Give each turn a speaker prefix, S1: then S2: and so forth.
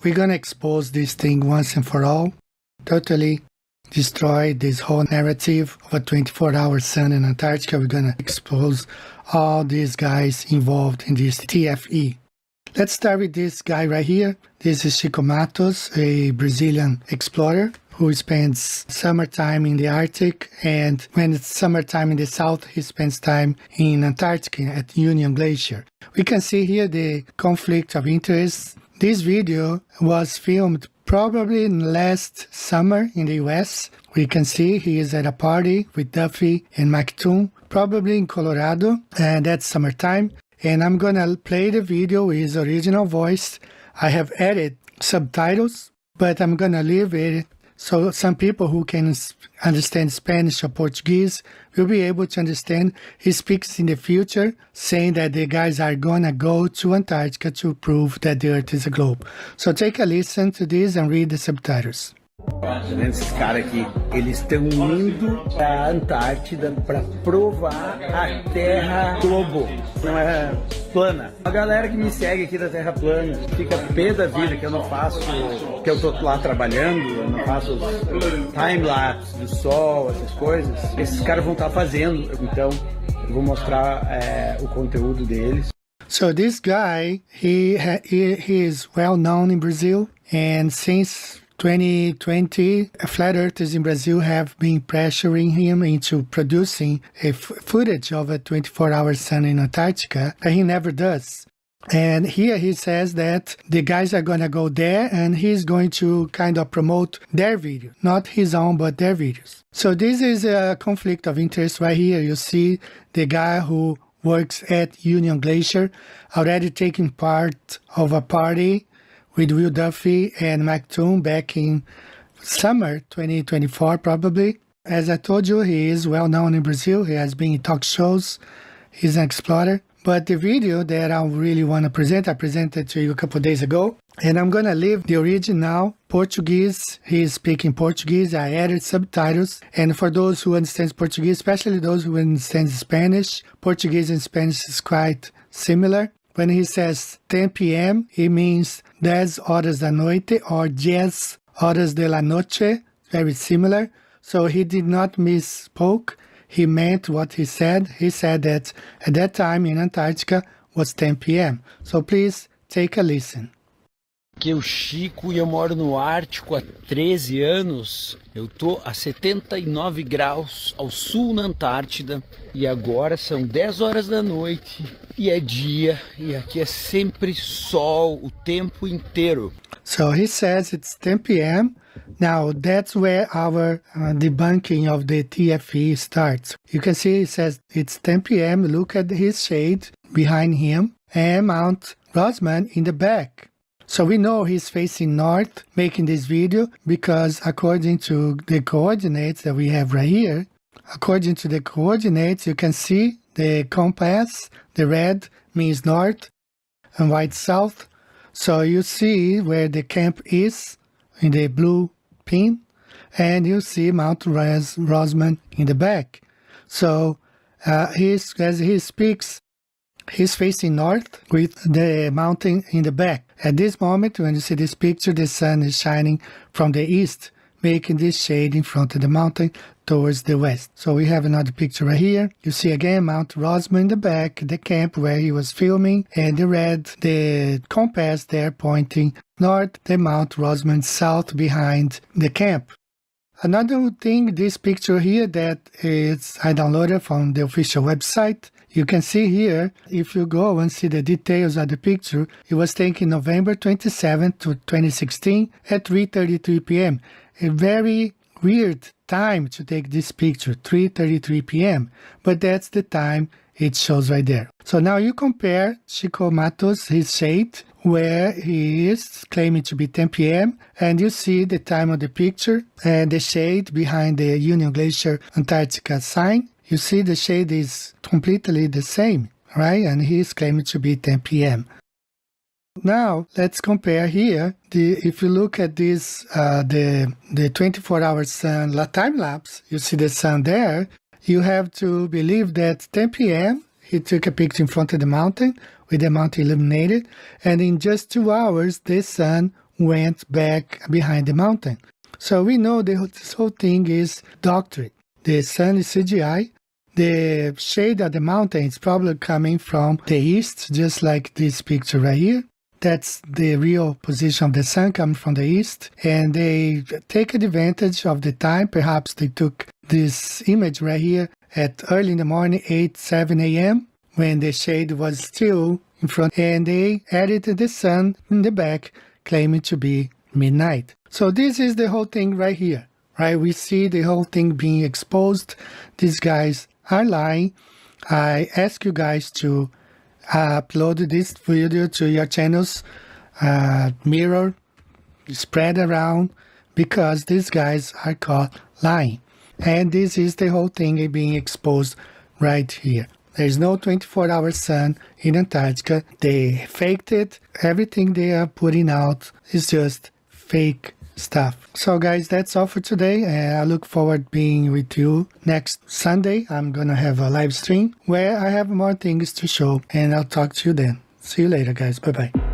S1: We're gonna expose this thing once and for all, totally destroy this whole narrative of a 24-hour sun in Antarctica. We're gonna expose all these guys involved in this TFE. Let's start with this guy right here. This is Chico Matos, a Brazilian explorer who spends summertime in the Arctic, and when it's summertime in the south, he spends time in Antarctica at Union Glacier. We can see here the conflict of interest. This video was filmed probably last summer in the US. We can see he is at a party with Duffy and McToon, probably in Colorado, and that's summertime. And I'm gonna play the video with his original voice. I have added subtitles, but I'm gonna leave it so some people who can understand Spanish or Portuguese will be able to understand. He speaks in the future, saying that the guys are gonna go to Antarctica to prove that the Earth is a globe. So take a listen to this and read the subtitles.
S2: Esses caras aqui, eles estão indo para a Antártida para provar a Terra globo, não é plana. A galera que me segue aqui da Terra plana fica pé da vida que eu não faço, que eu tô lá trabalhando, eu não faço time-lapse do sol, essas coisas. Esses caras vão estar fazendo, então eu vou mostrar o conteúdo deles.
S1: So this guy, he is well known in Brazil, and since 2020, flat earthers in Brazil have been pressuring him into producing a footage of a 24-hour sun in Antarctica, and he never does. And here he says that the guys are going to go there and he's going to kind of promote their video, not his own, but their videos. So this is a conflict of interest right here. You see the guy who works at Union Glacier already taking part of a party with Will Duffy and McToon back in summer 2024, probably. As I told you, he is well known in Brazil. He has been in talk shows. He's an explorer. But the video that I really want to present, I presented to you a couple of days ago. And I'm going to leave the original Portuguese. He is speaking Portuguese. I added subtitles. And for those who understand Portuguese, especially those who understand Spanish, Portuguese and Spanish is quite similar. When he says 10 p.m., it means 10 horas da noite or 10 horas de la noche, very similar. So he did not misspoke. He meant what he said. He said that at that time in Antarctica was 10 p.m. So please take a listen.
S3: Aqui é o Chico e eu moro no Ártico há 13 anos. Eu tô a 79 graus ao sul na Antártida e agora são 10 horas da noite e é dia e aqui é sempre sol o tempo inteiro.
S1: So he says it's 10 p.m. Now that's where our debunking of the TFE starts. You can see it says it's 10 p.m. Look at his shade behind him and Mount Rosman in the back. So we know he's facing north making this video because according to the coordinates that we have right here, according to the coordinates, you can see the compass. The red means north and white south. So you see where the camp is in the blue pin, and you see Mount Rosman in the back. So as he speaks, he's facing north with the mountain in the back. At this moment, when you see this picture, the sun is shining from the east, making this shade in front of the mountain towards the west. So we have another picture right here. You see again Mount Rosman in the back, the camp where he was filming, and the red, the compass there pointing north, the Mount Rosman south behind the camp. Another thing, this picture here that I downloaded from the official website. You can see here, if you go and see the details of the picture, it was taken November 27, 2016 at 3:33 p.m. A very weird time to take this picture, 3:33 p.m. But that's the time it shows right there. So now you compare Chico Matos, his shade, where he is claiming to be 10 p.m. and you see the time of the picture and the shade behind the Union Glacier Antarctica sign. You see the shade is completely the same, right? And he's claiming to be 10 p.m. Now let's compare here. If you look at this, the 24-hour sun time lapse, you see the sun there. You have to believe that 10 p.m. he took a picture in front of the mountain with the mountain illuminated, and in just 2 hours the sun went back behind the mountain. So we know this whole thing is doctored. The sun is CGI. The shade of the mountain is probably coming from the east, just like this picture right here. That's the real position of the sun coming from the east. And they take advantage of the time. Perhaps they took this image right here at early in the morning, 7 a.m., when the shade was still in front. And they added the sun in the back, claiming to be midnight. So this is the whole thing right here, right? We see the whole thing being exposed. These guys are lying. I ask you guys to upload this video to your channels, mirror, spread around, because these guys are caught lying. And this is the whole thing being exposed right here. There's no 24-hour sun in Antarctica. They faked it. Everything they are putting out is just fake stuff. So guys, that's all for today. I look forward being with you next Sunday. I'm gonna have a live stream where I have more things to show, and I'll talk to you then. See you later, guys. Bye-bye.